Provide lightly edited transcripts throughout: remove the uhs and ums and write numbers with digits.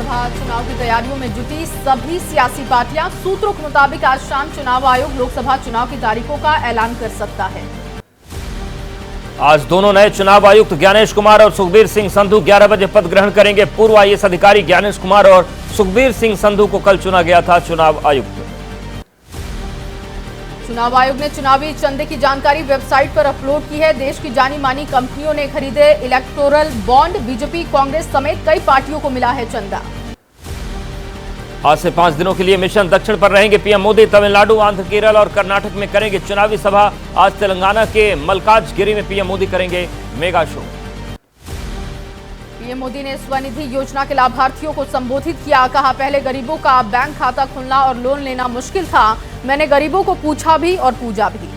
लोकसभा चुनाव की तैयारियों में जुटी सभी सियासी पार्टियां। सूत्रों के मुताबिक आज शाम चुनाव आयोग लोकसभा चुनाव की तारीखों का ऐलान कर सकता है। आज दोनों नए चुनाव आयुक्त ज्ञानेश कुमार और सुखबीर सिंह संधू 11 बजे पद ग्रहण करेंगे। पूर्व आईएएस अधिकारी ज्ञानेश कुमार और सुखबीर सिंह संधू को कल चुना गया था चुनाव आयुक्त। चुनाव आयोग ने चुनावी चंदे की जानकारी वेबसाइट पर अपलोड की है। देश की जानी मानी कंपनियों ने खरीदे इलेक्टोरल बॉन्ड। बीजेपी, कांग्रेस समेत कई पार्टियों को मिला है चंदा। आज से 5 दिनों के लिए मिशन दक्षिण पर रहेंगे पीएम मोदी। तमिलनाडु, आंध्र, केरल और कर्नाटक में करेंगे चुनावी सभा। आज तेलंगाना के मलकाजगिरी में पीएम मोदी करेंगे मेगा शो। पीएम मोदी ने स्वनिधि योजना के लाभार्थियों को संबोधित किया। कहा, पहले गरीबों का बैंक खाता खुलना और लोन लेना मुश्किल था। मैंने गरीबों को पूछा भी और पूजा भी।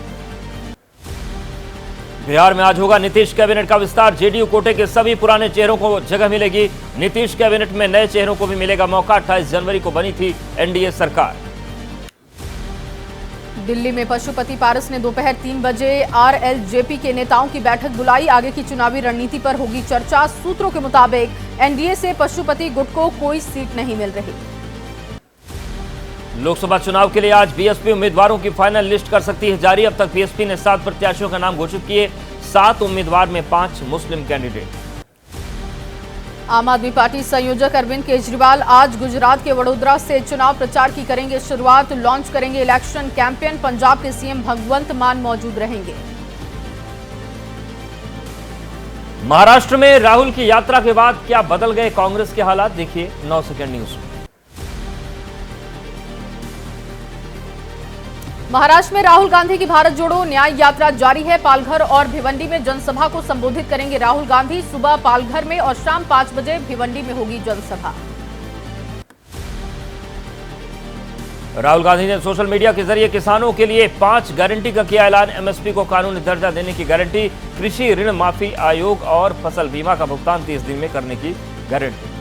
बिहार में आज होगा नीतीश कैबिनेट का विस्तार। जेडीयू कोटे के सभी पुराने चेहरों को जगह मिलेगी। नीतीश कैबिनेट में नए चेहरों को भी मिलेगा मौका। 28 जनवरी को बनी थी एनडीए सरकार। दिल्ली में पशुपति पारस ने दोपहर 3 बजे आरएलजेपी के नेताओं की बैठक बुलाई। आगे की चुनावी रणनीति पर होगी चर्चा। सूत्रों के मुताबिक एनडीए से पशुपति गुट को कोई सीट नहीं मिल रही। लोकसभा चुनाव के लिए आज बीएसपी उम्मीदवारों की फाइनल लिस्ट कर सकती है जारी। अब तक बीएसपी ने 7 प्रत्याशियों का नाम घोषित किए। 7 उम्मीदवार में 5 मुस्लिम कैंडिडेट। आम आदमी पार्टी संयोजक अरविंद केजरीवाल आज गुजरात के वडोदरा से चुनाव प्रचार की करेंगे शुरुआत। लॉन्च करेंगे इलेक्शन कैंपेन। पंजाब के सीएम भगवंत मान मौजूद रहेंगे। महाराष्ट्र में राहुल की यात्रा के बाद क्या बदल गए कांग्रेस के हालात, देखिए 9 सेकंड न्यूज में। महाराष्ट्र में राहुल गांधी की भारत जोड़ो न्याय यात्रा जारी है। पालघर और भिवंडी में जनसभा को संबोधित करेंगे राहुल गांधी। सुबह पालघर में और शाम 5 बजे भिवंडी में होगी जनसभा। राहुल गांधी ने सोशल मीडिया के जरिए किसानों के लिए 5 गारंटी का किया ऐलान। एमएसपी को कानूनी दर्जा देने की गारंटी, कृषि ऋण माफी आयोग और फसल बीमा का भुगतान 30 दिन में करने की गारंटी।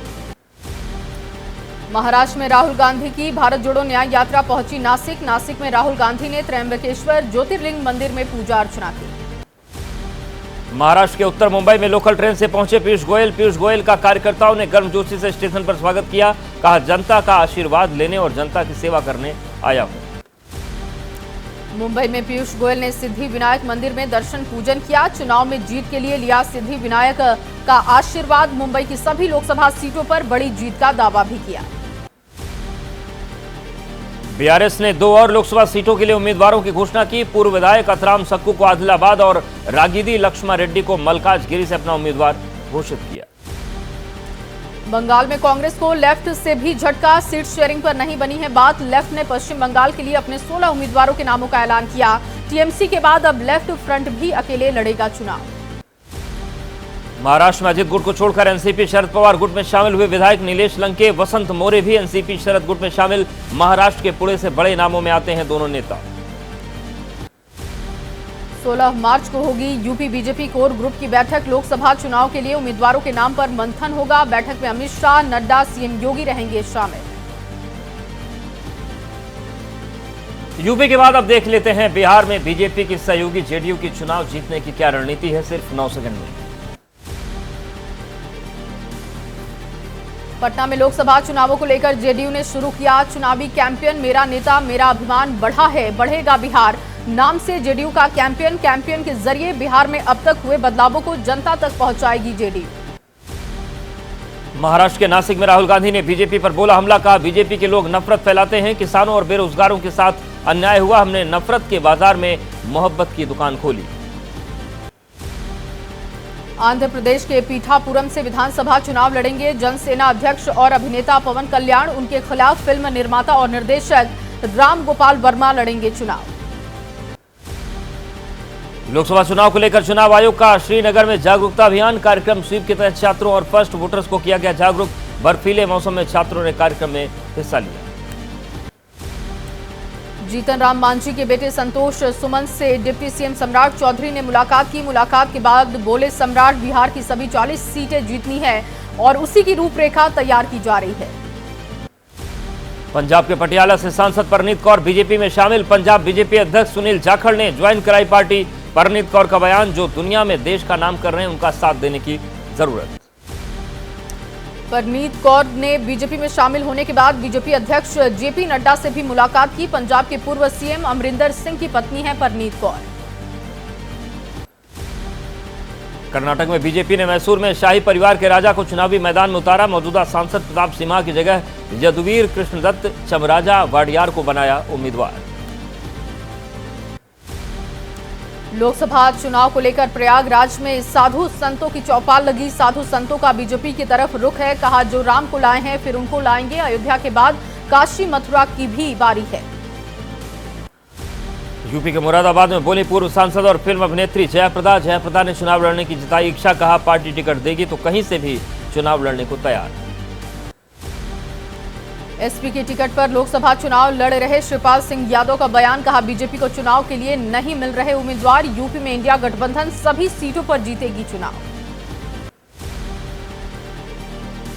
महाराष्ट्र में राहुल गांधी की भारत जोड़ो न्याय यात्रा पहुंची नासिक। नासिक में राहुल गांधी ने त्र्यंबकेश्वर ज्योतिर्लिंग मंदिर में पूजा अर्चना की। महाराष्ट्र के उत्तर मुंबई में लोकल ट्रेन से पहुंचे पीयूष गोयल। पीयूष गोयल का कार्यकर्ताओं ने गर्मजोशी से स्टेशन पर स्वागत किया। कहा, जनता का आशीर्वाद लेने और जनता की सेवा करने आया हूं। मुंबई में पीयूष गोयल ने सिद्धि विनायक मंदिर में दर्शन पूजन किया। चुनाव में जीत के लिए लिया सिद्धि विनायक का आशीर्वाद। मुंबई की सभी लोकसभा सीटों पर बड़ी जीत का दावा भी किया। बीआरएस ने 2 और लोकसभा सीटों के लिए उम्मीदवारों की घोषणा की। पूर्व विधायक अतराम सक्कू को आदिलाबाद और रागिदी लक्ष्मा रेड्डी को मलकाजगिरी से अपना उम्मीदवार घोषित किया। बंगाल में कांग्रेस को लेफ्ट से भी झटका। सीट शेयरिंग पर नहीं बनी है बात। लेफ्ट ने पश्चिम बंगाल के लिए अपने 16 उम्मीदवारों के नामों का ऐलान किया। टीएमसी के बाद अब लेफ्ट फ्रंट भी अकेले लड़ेगा चुनाव। महाराष्ट्र में अजित गुट को छोड़कर एनसीपी शरद पवार गुट में शामिल हुए विधायक नीलेश लंके, वसंत मोरे भी एनसीपी शरद गुट में शामिल। महाराष्ट्र के पुणे से बड़े नामों में आते हैं दोनों नेता। 16 मार्च को होगी यूपी बीजेपी कोर ग्रुप की बैठक। लोकसभा चुनाव के लिए उम्मीदवारों के नाम पर मंथन होगा। बैठक में अमित शाह, नड्डा, सीएम योगी रहेंगे शामिल। यूपी के बाद अब देख लेते हैं बिहार में बीजेपी की सहयोगी जेडीयू की चुनाव जीतने की क्या रणनीति है, सिर्फ 9 सेकंड में। पटना में लोकसभा चुनावों को लेकर जेडीयू ने शुरू किया चुनावी कैंपेन। मेरा नेता मेरा अभिमान बढ़ा है, बढ़ेगा बिहार नाम से जेडीयू का कैंपेन। कैंपेन के जरिए बिहार में अब तक हुए बदलावों को जनता तक पहुंचाएगी जेडीयू। महाराष्ट्र के नासिक में राहुल गांधी ने बीजेपी पर बोला हमला। कहा, बीजेपी के लोग नफरत फैलाते हैं। किसानों और बेरोजगारों के साथ अन्याय हुआ। हमने नफरत के बाजार में मोहब्बत की दुकान खोली। आंध्र प्रदेश के पीठापुरम से विधानसभा चुनाव लड़ेंगे जनसेना अध्यक्ष और अभिनेता पवन कल्याण। उनके खिलाफ फिल्म निर्माता और निर्देशक राम गोपाल वर्मा लड़ेंगे चुनाव। लोकसभा चुनाव को लेकर चुनाव आयोग का श्रीनगर में जागरूकता अभियान। कार्यक्रम स्वीप के तहत छात्रों और फर्स्ट वोटर्स को किया गया जागरूक। बर्फीले मौसम में छात्रों ने कार्यक्रम में हिस्सा लिया। जीतन राम मांझी के बेटे संतोष सुमन से डिप्टी सीएम सम्राट चौधरी ने मुलाकात की। मुलाकात के बाद बोले सम्राट, बिहार की सभी 40 सीटें जीतनी है और उसी की रूपरेखा तैयार की जा रही है। पंजाब के पटियाला से सांसद परनीत कौर बीजेपी में शामिल। पंजाब बीजेपी अध्यक्ष सुनील जाखड़ ने ज्वाइन कराई पार्टी। परनीत कौर का बयान, जो दुनिया में देश का नाम कर रहे हैं उनका साथ देने की जरूरत। परनीत कौर ने बीजेपी में शामिल होने के बाद बीजेपी अध्यक्ष जेपी नड्डा से भी मुलाकात की। पंजाब के पूर्व सीएम अमरिंदर सिंह की पत्नी है परनीत कौर। कर्नाटक में बीजेपी ने मैसूर में शाही परिवार के राजा को चुनावी मैदान में उतारा। मौजूदा सांसद प्रताप सिम्हा की जगह यदुवीर कृष्णदत्त चमराजा वाडियार को बनाया उम्मीदवार। लोकसभा चुनाव को लेकर प्रयागराज में साधु संतों की चौपाल लगी। साधु संतों का बीजेपी की तरफ रुख है। कहा, जो राम को लाए हैं फिर उनको लाएंगे। अयोध्या के बाद काशी मथुरा की भी बारी है। यूपी के मुरादाबाद में बोली पूर्व सांसद और फिल्म अभिनेत्री जयाप्रदा। जयाप्रदा ने चुनाव लड़ने की जताई इच्छा। कहा, पार्टी टिकट देगी तो कहीं से भी चुनाव लड़ने को तैयार। एसपी की टिकट पर लोकसभा चुनाव लड़ रहे शिवपाल सिंह यादव का बयान। कहा, बीजेपी को चुनाव के लिए नहीं मिल रहे उम्मीदवार। यूपी में इंडिया गठबंधन सभी सीटों पर जीतेगी चुनाव।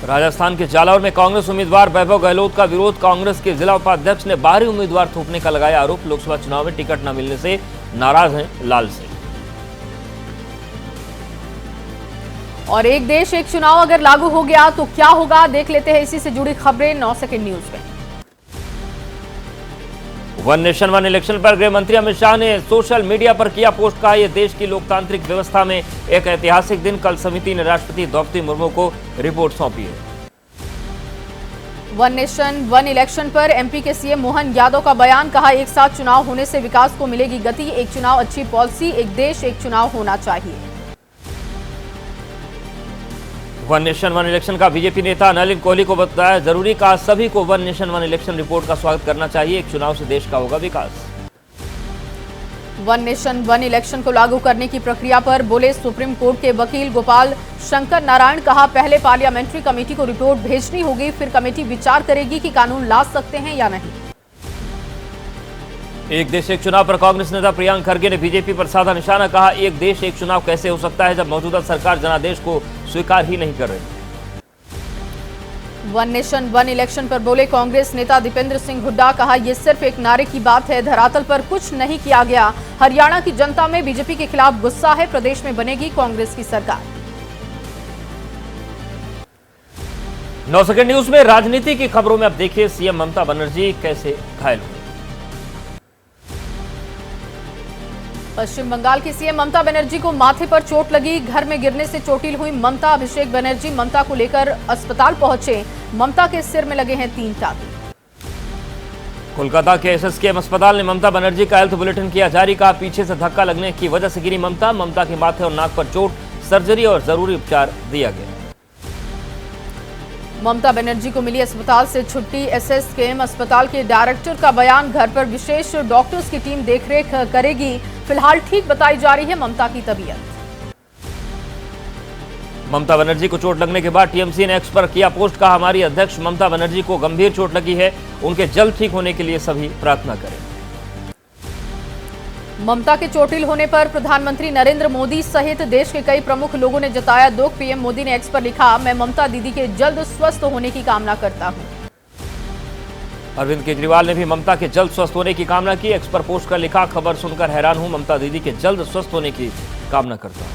राजस्थान के जालौर में कांग्रेस उम्मीदवार वैभव गहलोत का विरोध। कांग्रेस के जिला उपाध्यक्ष ने बाहरी उम्मीदवार थोपने का लगाया आरोप। लोकसभा चुनाव में टिकट न मिलने से नाराज हैं लाल सिंह। और एक देश एक चुनाव अगर लागू हो गया तो क्या होगा, देख लेते हैं इसी से जुड़ी खबरें 9 सेकंड न्यूज में। वन नेशन वन इलेक्शन पर गृह मंत्री अमित शाह ने सोशल मीडिया पर किया पोस्ट। कहा, यह देश की लोकतांत्रिक व्यवस्था में एक ऐतिहासिक दिन। कल समिति ने राष्ट्रपति द्रौपदी मुर्मू को रिपोर्ट सौंपी है। वन नेशन वन इलेक्शन पर एमपी के सीएम मोहन यादव का बयान। कहा, एक साथ चुनाव होने से विकास को मिलेगी गति। एक चुनाव अच्छी पॉलिसी, एक देश एक चुनाव होना चाहिए। वन नेशन वन इलेक्शन का बीजेपी नेता नलिन कोहली को बताया जरूरी। कहा, सभी को one nation one election report का स्वागत करना चाहिए। एक चुनाव से देश का होगा विकास। वन नेशन वन इलेक्शन को लागू करने की प्रक्रिया पर बोले सुप्रीम कोर्ट के वकील गोपाल शंकर नारायण। कहा, पहले पार्लियामेंट्री कमेटी को रिपोर्ट भेजनी होगी, फिर कमेटी विचार करेगी कि कानून ला सकते हैं या नहीं। एक देश एक चुनाव पर कांग्रेस नेता प्रियंक खरगे ने बीजेपी पर साधा निशाना। कहा, एक देश एक चुनाव कैसे हो सकता है जब मौजूदा सरकार जनादेश को स्वीकार ही नहीं कर रही। वन नेशन वन इलेक्शन पर बोले कांग्रेस नेता दीपेंद्र सिंह हुड्डा। कहा, यह सिर्फ एक नारे की बात है, धरातल पर कुछ नहीं किया गया। हरियाणा की जनता में बीजेपी के खिलाफ गुस्सा है। प्रदेश में बनेगी कांग्रेस की सरकार। 9 सेकंड न्यूज में राजनीति की खबरों में अब देखिए सीएम ममता बनर्जी कैसे घायल हुई। पश्चिम बंगाल की सीएम ममता बनर्जी को माथे पर चोट लगी। घर में गिरने से चोटिल हुई ममता। अभिषेक बनर्जी ममता को लेकर अस्पताल पहुंचे। ममता के सिर में लगे हैं 3 टांके। कोलकाता के एसएसकेएम अस्पताल ने ममता बनर्जी का हेल्थ बुलेटिन किया जारी। कहा, पीछे से धक्का लगने की वजह से गिरी ममता। ममता के माथे और नाक पर चोट, सर्जरी और जरूरी उपचार दिया गया। ममता बनर्जी को मिली अस्पताल से छुट्टी। एसएसकेएम अस्पताल के डायरेक्टर का बयान। घर पर विशेष डॉक्टर्स की टीम देखरेख करेगी। फिलहाल ठीक बताई जा रही है ममता की तबीयत। ममता बनर्जी को चोट लगने के बाद टीएमसी ने एक्स पर किया पोस्ट। कहा, हमारी अध्यक्ष ममता बनर्जी को गंभीर चोट लगी है, उनके जल्द ठीक होने के लिए सभी प्रार्थना करें। ममता के चोटिल होने पर प्रधानमंत्री नरेंद्र मोदी सहित देश के कई प्रमुख लोगों ने जताया दुख। पीएम मोदी ने एक्स पर लिखा, मैं ममता दीदी के जल्द स्वस्थ होने की कामना करता हूं। अरविंद केजरीवाल ने भी ममता के जल्द स्वस्थ होने की कामना की। एक्स पर पोस्ट कर लिखा, खबर सुनकर हैरान हूं, ममता दीदी के जल्द स्वस्थ होने की कामना करता हूं।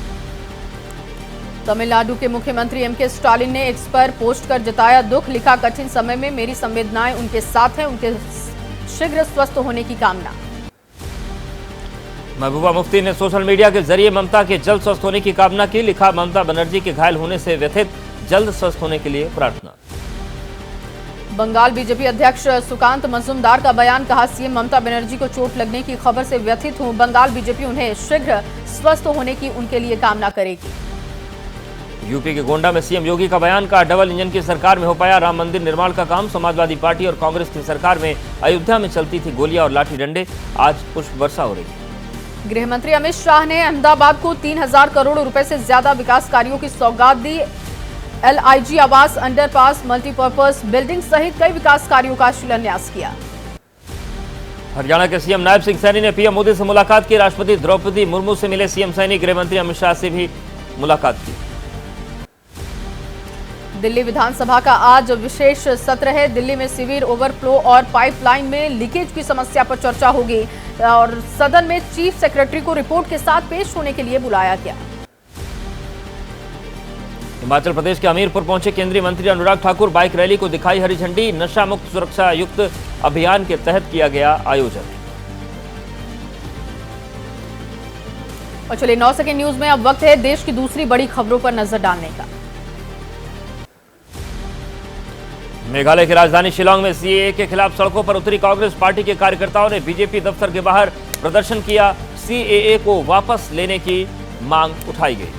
तमिलनाडु के मुख्यमंत्री एमके स्टालिन ने एक्स पर पोस्ट कर जताया दुख। लिखा, कठिन समय में मेरी संवेदनाएं उनके साथ हैं, उनके शीघ्र स्वस्थ होने की कामना। महबूबा मुफ्ती ने सोशल मीडिया के जरिए ममता के जल्द स्वस्थ होने की कामना की। लिखा, ममता बनर्जी के घायल होने से व्यथित, जल्द स्वस्थ होने के लिए प्रार्थना। बंगाल बीजेपी अध्यक्ष सुकांत मजूमदार का बयान। कहा, सीएम ममता बनर्जी को चोट लगने की खबर से व्यथित हूं। बंगाल बीजेपी उन्हें शीघ्र स्वस्थ होने की उनके लिए कामना करेगी। यूपी के गोंडा में सीएम योगी का बयान। का डबल इंजन की सरकार में हो पाया राम मंदिर निर्माण का काम। समाजवादी पार्टी और कांग्रेस की सरकार में अयोध्या में चलती थी गोलियां और लाठी डंडे, आज पुष्प वर्षा हो रही। गृह मंत्री अमित शाह ने अहमदाबाद को 3000 करोड़ रुपए से ज्यादा विकास कार्यों की सौगात दी। एलआईजी आवास, अंडरपास, मल्टीपर्पज बिल्डिंग सहित कई विकास कार्यों का शिलान्यास किया। हरियाणा के सीएम नायब सिंह सैनी ने पीएम मोदी से मुलाकात की। राष्ट्रपति द्रौपदी मुर्मू से मिले सीएम सैनी। गृह मंत्री अमित शाह से भी मुलाकात की। दिल्ली विधानसभा का आज विशेष सत्र है। दिल्ली में सीवर ओवरफ्लो और पाइपलाइन में लीकेज की समस्या पर चर्चा होगी और सदन में चीफ सेक्रेटरी को रिपोर्ट के साथ पेश होने के लिए बुलाया गया। हिमाचल प्रदेश के हमीरपुर पहुंचे केंद्रीय मंत्री अनुराग ठाकुर। बाइक रैली को दिखाई हरी झंडी। नशा मुक्त सुरक्षा युक्त अभियान के तहत किया गया आयोजन। और चलिए 9 सेकंड न्यूज में अब वक्त है देश की दूसरी बड़ी खबरों पर नजर डालने का। मेघालय की राजधानी शिलांग में सीएए के खिलाफ सड़कों पर उतरी कांग्रेस पार्टी के कार्यकर्ताओं ने बीजेपी दफ्तर के बाहर प्रदर्शन किया। सीएए को वापस लेने की मांग उठाई गई।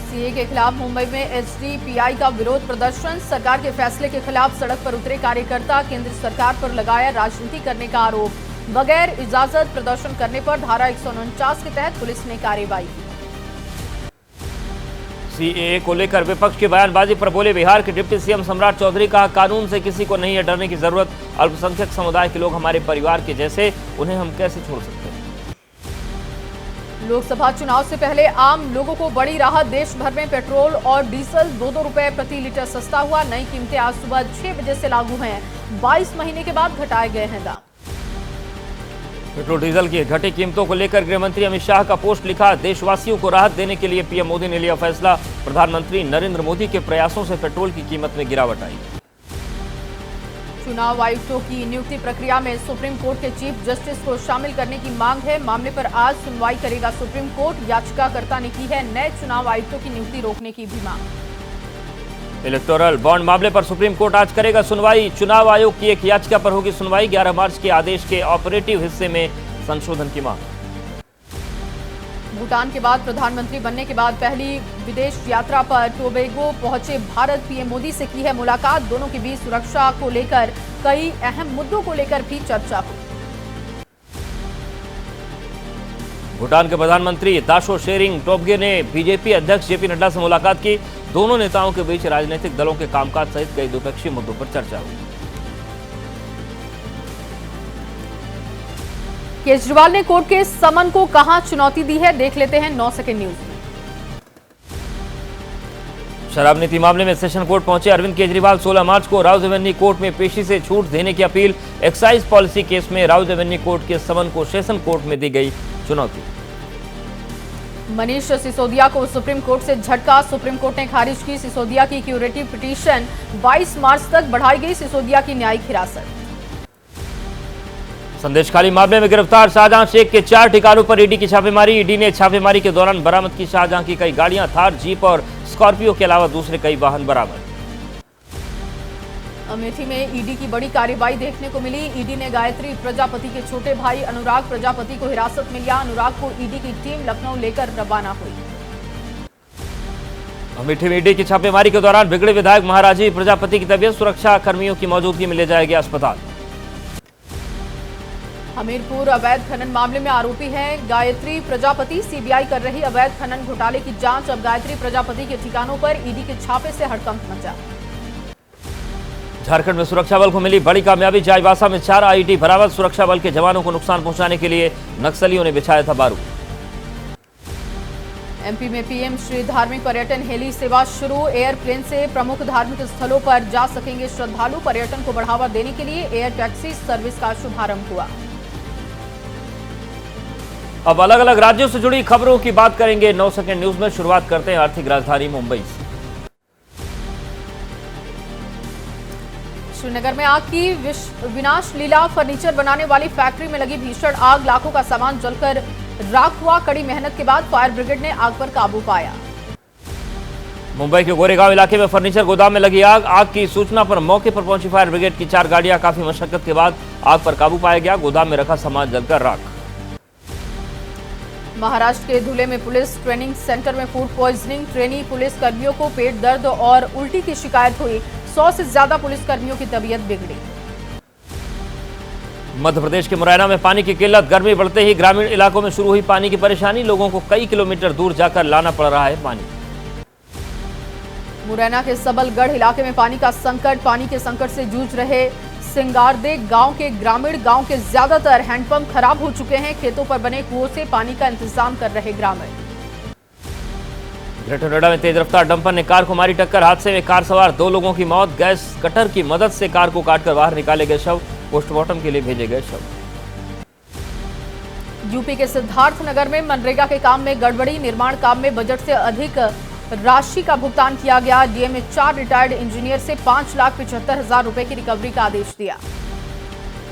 सीएए के खिलाफ मुंबई में एसडीपीआई का विरोध प्रदर्शन। सरकार के फैसले के खिलाफ सड़क पर उतरे कार्यकर्ता। केंद्र सरकार पर लगाया राजनीति करने का आरोप। बगैर इजाजत प्रदर्शन करने पर धारा 149 के तहत पुलिस ने कार्रवाई की। सीएए को लेकर विपक्ष की बयानबाजी पर बोले बिहार के डिप्टी सीएम सम्राट चौधरी। कहा कानून से किसी को नहीं है डरने की जरूरत। अल्पसंख्यक समुदाय के लोग हमारे परिवार के जैसे, उन्हें हम कैसे छोड़ सकते हैं। लोकसभा चुनाव से पहले आम लोगों को बड़ी राहत। देश भर में पेट्रोल और डीजल 2-2 रुपए प्रति लीटर सस्ता हुआ। नई कीमतें आज सुबह 6 बजे से लागू हैं। 22 महीने के बाद घटाए गए हैं दाम। पेट्रोल डीजल की घटी कीमतों को लेकर गृह मंत्री अमित शाह का पोस्ट लिखा। देशवासियों को राहत देने के लिए पीएम मोदी ने लिया फैसला। प्रधानमंत्री नरेंद्र मोदी के प्रयासों से पेट्रोल की कीमत में गिरावट आई। चुनाव आयुक्तों की नियुक्ति प्रक्रिया में सुप्रीम कोर्ट के चीफ जस्टिस को शामिल करने की मांग है। मामले पर आज सुनवाई करेगा सुप्रीम कोर्ट। याचिकाकर्ता ने की है नए चुनाव आयुक्तों की नियुक्ति रोकने की भी मांग। इलेक्टोरल बॉन्ड मामले पर सुप्रीम कोर्ट आज करेगा सुनवाई। चुनाव आयोग की एक याचिका पर होगी सुनवाई। 11 मार्च के आदेश के ऑपरेटिव हिस्से में संशोधन की मांग। भूटान के बाद प्रधानमंत्री बनने के बाद पहली विदेश यात्रा पर टोबैगो पहुंचे भारत। पीएम मोदी से की है मुलाकात। दोनों के बीच सुरक्षा को लेकर कई अहम मुद्दों को लेकर भी चर्चा हुई। भूटान के प्रधानमंत्री दाशो शेरिंग टोब्गे ने बीजेपी अध्यक्ष जेपी नड्डा से मुलाकात की। दोनों नेताओं के बीच राजनीतिक दलों के कामकाज सहित कई द्विपक्षीय मुद्दों पर चर्चा हुई। केजरीवाल ने कोर्ट के समन को कहां चुनौती दी है, देख लेते हैं 9 सेकंड न्यूज में। शराब नीति मामले में सेशन कोर्ट पहुंचे अरविंद केजरीवाल। 16 मार्च को राउज एवेन्यू कोर्ट में पेशी से छूट देने की अपील। एक्साइज पॉलिसी केस में राउज एवेन्यू कोर्ट के समन को सेशन कोर्ट में दी गई चुनौती। मनीष सिसोदिया को सुप्रीम कोर्ट से झटका। सुप्रीम कोर्ट ने खारिज की सिसोदिया की क्यूरेटिव पिटीशन। 22 मार्च तक बढ़ाई गई सिसोदिया की न्यायिक हिरासत। संदेशखाली मामले में गिरफ्तार शाहजहां शेख के 4 ठिकानों पर ईडी की छापेमारी। ईडी ने छापेमारी के दौरान बरामद की शाहजहां की कई गाड़ियां, थार, जीप और स्कॉर्पियो के अलावा दूसरे कई वाहन बरामद। अमेठी में ईडी की बड़ी कार्रवाई देखने को मिली। ईडी ने गायत्री प्रजापति के छोटे भाई अनुराग प्रजापति को हिरासत में लिया। अनुराग को ईडी की टीम लखनऊ लेकर रवाना हुई। अमेठी में ईडी की छापेमारी के दौरान बिगड़े विधायक महाराजी प्रजापति की तबीयत। सुरक्षा कर्मियों की मौजूदगी में ले जाया गया अस्पताल। हमीरपुर अवैध खनन मामले में आरोपी है गायत्री प्रजापति। सीबीआई कर रही अवैध खनन घोटाले की जांच। अब गायत्री प्रजापति के ठिकानों पर ईडी के छापे से हड़कंप मचा। झारखंड में सुरक्षा बल को मिली बड़ी कामयाबी। चाईबासा में 4 आईईडी बरामद। सुरक्षा बल के जवानों को नुकसान पहुंचाने के लिए नक्सलियों ने बिछाया था बारूद। एमपी में पीएम श्री धार्मिक पर्यटन हेली सेवा शुरू। एयरप्लेन से प्रमुख धार्मिक स्थलों पर जा सकेंगे श्रद्धालु। पर्यटन को बढ़ावा देने के लिए एयर टैक्सी सर्विस का शुभारंभ हुआ। अब अलग अलग राज्यों से जुड़ी खबरों की बात करेंगे 9 सेकंड न्यूज में। शुरुआत करते हैं आर्थिक राजधानी मुंबई से। श्रीनगर में आग की विनाश लीला। फर्नीचर बनाने वाली फैक्ट्री में लगी भीषण आग। लाखों का सामान जलकर राख हुआ। कड़ी मेहनत के बाद फायर ब्रिगेड ने आग पर काबू पाया। मुंबई के गोरेगांव इलाके में फर्नीचर गोदाम में लगी आग। आग की सूचना पर मौके पर पहुंची फायर ब्रिगेड की 4 गाड़ियां। काफी मशक्कत के बाद आग पर काबू पाया गया। गोदाम में रखा सामान जलकर राख। महाराष्ट्र के धुले में पुलिस ट्रेनिंग सेंटर में फूड पॉइजनिंग। ट्रेनी पुलिस कर्मियों को पेट दर्द और उल्टी की शिकायत हुई। 100 से ज्यादा पुलिस कर्मियों की तबीयत बिगड़ी। मध्य प्रदेश के मुरैना में पानी की किल्लत। गर्मी बढ़ते ही ग्रामीण इलाकों में शुरू हुई पानी की परेशानी। लोगों को कई किलोमीटर दूर जाकर लाना पड़ रहा है पानी। मुरैना के सबलगढ़ इलाके में पानी का संकट। पानी के संकट से जूझ रहे सिंगारदे गांव के ग्रामीण। गांव के ज्यादातर हैंडपंप खराब हो चुके हैं। खेतों पर बने कुओं से पानी का इंतजाम कर रहे ग्रामीण। ग्रेटर नोएडा में तेज रफ्तार डंपर ने कार को मारी टक्कर। हादसे में कार सवार 2 लोगों की मौत। गैस कटर की मदद से कार को काटकर बाहर निकाले गए शव पोस्टमार्टम के लिए भेजे गए शव। यूपी के सिद्धार्थनगर में मनरेगा के काम में गड़बड़ी। निर्माण काम में बजट से अधिक राशि का भुगतान किया गया। डीएम ने 4 रिटायर्ड इंजीनियर से 5,75,000 रुपए की रिकवरी का आदेश दिया।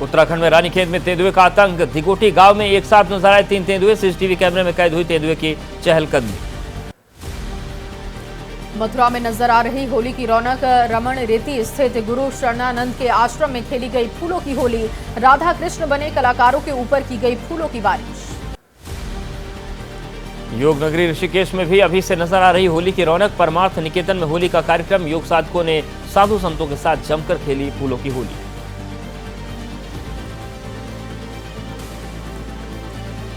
उत्तराखंड में रानीखेत में तेंदुए का आतंक। दिगोटी गांव में एक साथ नजर आए 3 तेंदुए। सीसीटीवी कैमरे में कैद हुई तेंदुए की चहलकदमी। मथुरा में नजर आ रही होली की रौनक। रमण रेती स्थित गुरु शरणानंद के आश्रम में खेली गई फूलों की होली। राधा कृष्ण बने कलाकारों के ऊपर की गई फूलों की बारिश। योग नगरी ऋषिकेश में भी अभी से नजर आ रही होली की रौनक। परमार्थ निकेतन में होली का कार्यक्रम। योग साधकों ने साधु संतों के साथ जमकर खेली फूलों की होली।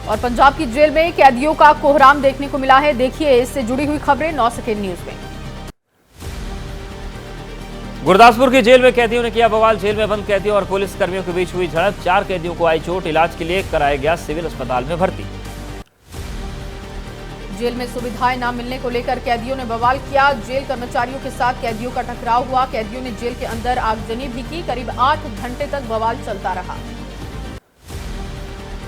और पंजाब की जेल में कैदियों का कोहराम देखने को मिला है। देखिए इससे जुड़ी हुई खबरें 9 सेकंड न्यूज में। गुरदासपुर की जेल में कैदियों ने किया बवाल। जेल में बंद कैदियों और पुलिस कर्मियों के बीच हुई झड़प। 4 कैदियों को आई चोट। इलाज के लिए कराया गया सिविल अस्पताल में भर्ती। जेल में सुविधाएं न मिलने को लेकर कैदियों ने बवाल किया। जेल कर्मचारियों के साथ कैदियों का टकराव हुआ। कैदियों ने जेल के अंदर आगजनी भी की। करीब 8 घंटे तक बवाल चलता रहा।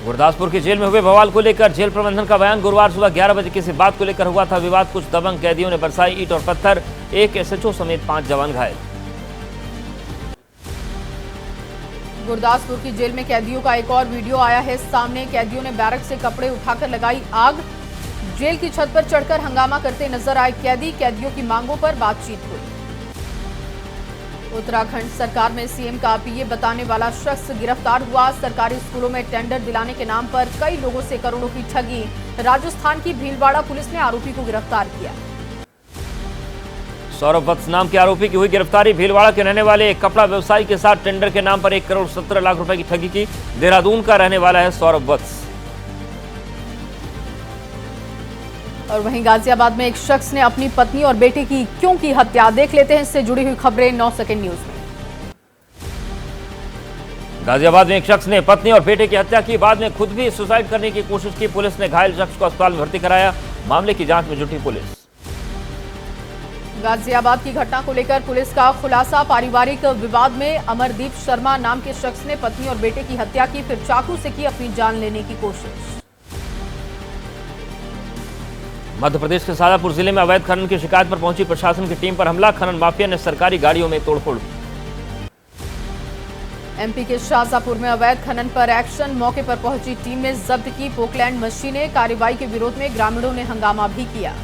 गुरदासपुर की जेल में हुए बवाल को लेकर जेल प्रबंधन का बयान। गुरुवार सुबह 11 बजे किसी बात को लेकर हुआ था विवाद। कुछ दबंग कैदियों ने बरसाई ईंट और पत्थर। एक एसएचओ समेत 5 जवान घायल। गुरदासपुर की जेल में कैदियों का एक और वीडियो आया है सामने। कैदियों ने बैरक से कपड़े उठाकर लगाई आग। जेल की छत पर चढ़कर हंगामा करते नजर आए कैदी। कैदियों की मांगों पर बातचीत हुई। उत्तराखंड सरकार में सीएम का पीए बताने वाला शख्स गिरफ्तार हुआ। सरकारी स्कूलों में टेंडर दिलाने के नाम पर कई लोगों से करोड़ों की ठगी। राजस्थान की भीलवाड़ा पुलिस ने आरोपी को गिरफ्तार किया। सौरभ वत्स नाम के आरोपी की हुई गिरफ्तारी। भीलवाड़ा के रहने वाले एक कपड़ा व्यवसायी के साथ टेंडर के नाम पर 1 करोड़ 17 लाख रुपए की ठगी की। देहरादून का रहने वाला है सौरभ वत्स। और वहीं गाजियाबाद में एक शख्स ने अपनी पत्नी और बेटे की क्यों की हत्या। देख लेते हैं इससे जुड़ी हुई खबरें 9 सेकंड न्यूज में। गाजियाबाद में एक शख्स ने पत्नी और बेटे की हत्या की। बाद में खुद भी सुसाइड करने की कोशिश की। पुलिस ने घायल शख्स को अस्पताल में भर्ती कराया। मामले की जांच में जुटी पुलिस। गाजियाबाद की घटना को लेकर पुलिस का खुलासा। पारिवारिक विवाद में अमरदीप शर्मा नाम के शख्स ने पत्नी और बेटे की हत्या की। फिर चाकू से की अपनी जान लेने की कोशिश। मध्य प्रदेश के शाजापुर जिले में अवैध खनन की शिकायत पर पहुंची प्रशासन की टीम पर हमला। खनन माफिया ने सरकारी गाड़ियों में तोड़फोड़। एमपी के शाजापुर में अवैध खनन पर एक्शन। मौके पर पहुंची टीम ने जब्त की पोकलैंड मशीनें। कार्रवाई के विरोध में ग्रामीणों ने हंगामा भी किया।